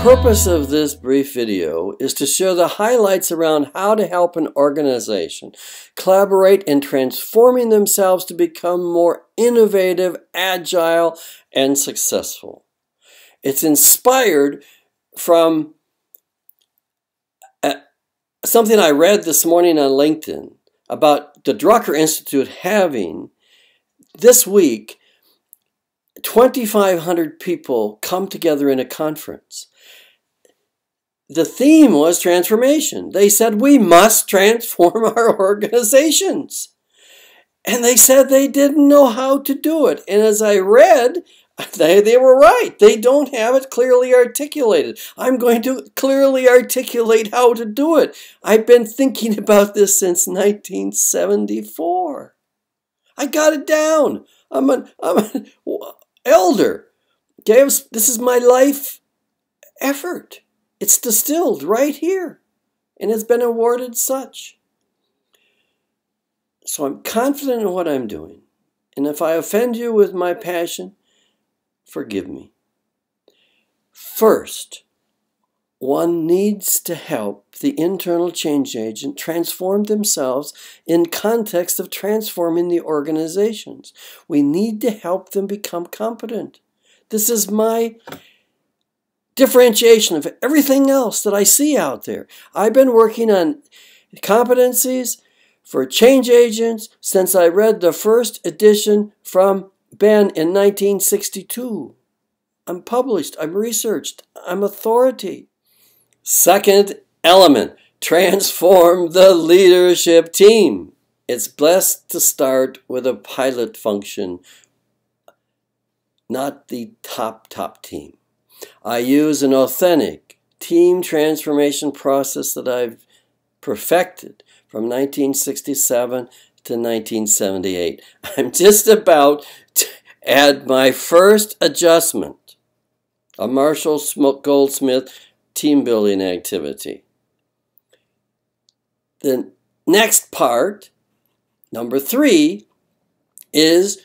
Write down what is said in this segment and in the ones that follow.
purpose of this brief video is to share the highlights around how to help an organization collaborate in transforming themselves to become more innovative, agile, and successful. It's inspired from something I read this morning on LinkedIn about the Drucker Institute having this week 2,500 people come together in a conference. The theme was transformation. They said, we must transform our organizations. And they said they didn't know how to do it. And as I read, they were right. They don't have it clearly articulated. I'm going to clearly articulate how to do it. I've been thinking about this since 1974. I got it down. I'm an elder. Okay, this is my life effort. It's distilled right here, and it's been awarded such. So I'm confident in what I'm doing, and if I offend you with my passion, forgive me. First, one needs to help the internal change agent transform themselves in context of transforming the organizations. We need to help them become competent. This is my differentiation of everything else that I see out there. I've been working on competencies for change agents since I read the first edition from Ben in 1962. I'm published, I'm researched, I'm authority. Second element, transform the leadership team. It's best to start with a pilot function, not the top team. I use an authentic team transformation process that I've perfected from 1967 to 1978. I'm just about to add my first adjustment, a Marshall Goldsmith team building activity. The next part, number 3, is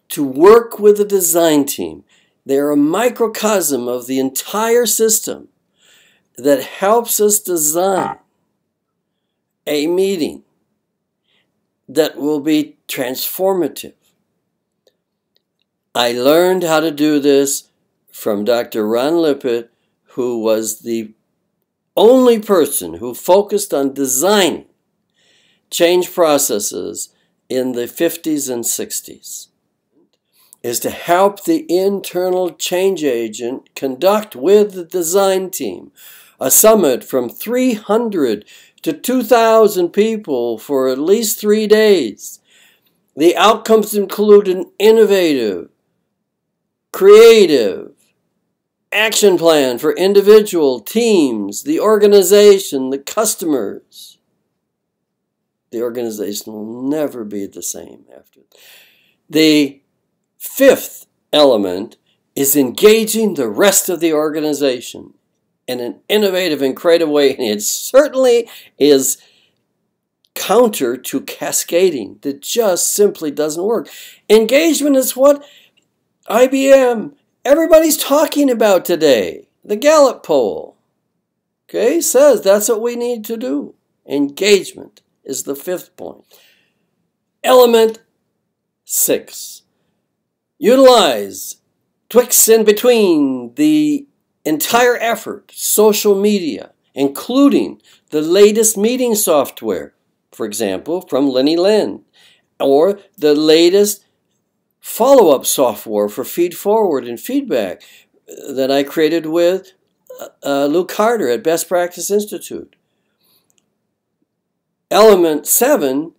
to work with the design team. They're a microcosm of the entire system that helps us design a meeting that will be transformative. I learned how to do this from Dr. Ron Lippert, who was the only person who focused on designing change processes in the 50s and 60s. Is to help the internal change agent conduct with the design team a summit from 300 to 2,000 people for at least 3 days. The outcomes include an innovative, creative action plan for individual teams, the organization, the customers. The organization will never be the same after. The 5th element is engaging the rest of the organization in an innovative and creative way, and it certainly is counter to cascading that just simply doesn't work. Engagement is what IBM, everybody's talking about today. The Gallup poll, okay, says that's what we need to do. Engagement is the 5th point. Element 6. Utilize, twixt in between the entire effort, social media, including the latest meeting software, for example, from Lenny Lin, or the latest follow-up software for feed forward and feedback that I created with Luke Carter at Best Practice Institute. Element 7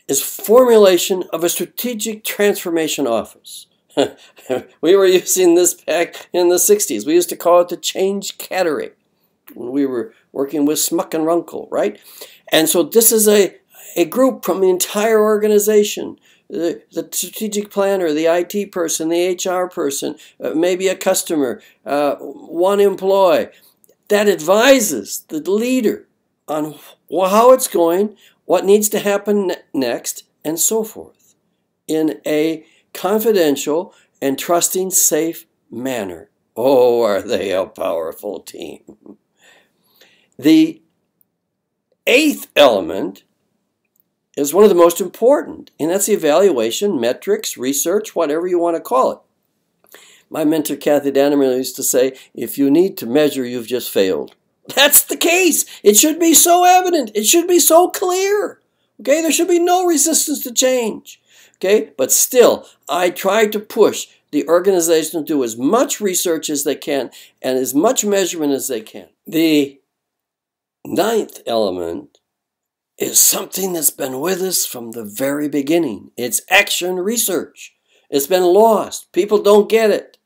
is formulation of a strategic transformation office. We were using this back in the 60s. We used to call it the change cattery when we were working with Smuck and Runkle, right? And so this is a group from the entire organization, the strategic planner, the IT person, the HR person, maybe a customer, one employee, that advises the leader on how it's going, what needs to happen next, and so forth, in a confidential and trusting, safe manner Oh, are they a powerful team? The eighth element is one of the most important, and that's the evaluation, metrics, research, whatever you want to call it. My mentor, Kathy Danneman, used to say, if you need to measure, you've just failed. That's the case. It should be so evident. It should be so clear. Okay, there should be no resistance to change. Okay, but still, I try to push the organization to do as much research as they can and as much measurement as they can. The ninth element is something that's been with us from the very beginning. It's action research. It's been lost. People don't get it.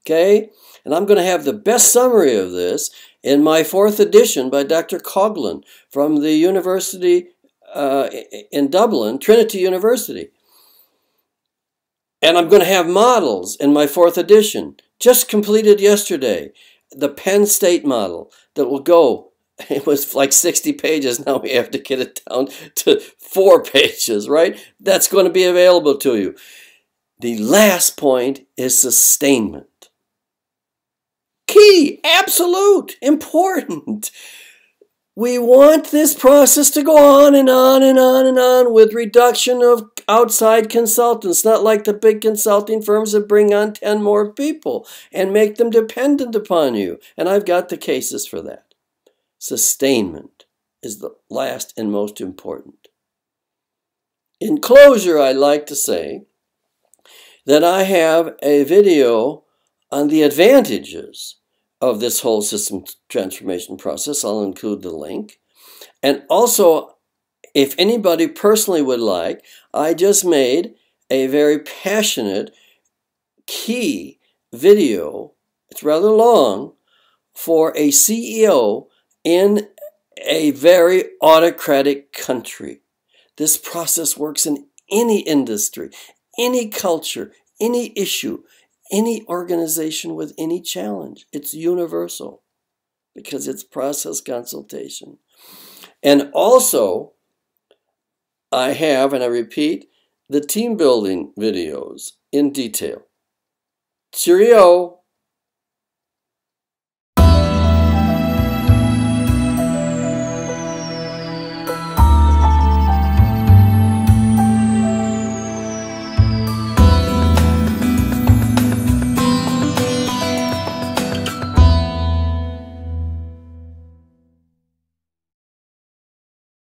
Okay? And I'm going to have the best summary of this in my 4th edition by Dr. Coughlin from the University in Dublin, Trinity University. And I'm going to have models in my 4th edition, just completed yesterday, the Penn State model that will go. It was like 60 pages. Now we have to get it down to 4 pages, right? That's going to be available to you. The last point is sustainment. Key, absolute, important. We want this process to go on and on and on and on with reduction of outside consultants, not like the big consulting firms that bring on 10 more people and make them dependent upon you. And I've got the cases for that. Sustainment is the last and most important. In closure, I'd like to say that I have a video on the advantages of this whole system transformation process. I'll include the link. And also, if anybody personally would like, I just made a very passionate key video. It's rather long for a CEO in a very autocratic country. This process works in any industry, any culture, any issue, any organization with any challenge. It's universal because it's process consultation. And also, I have, and I repeat, the team building videos in detail. Cheerio!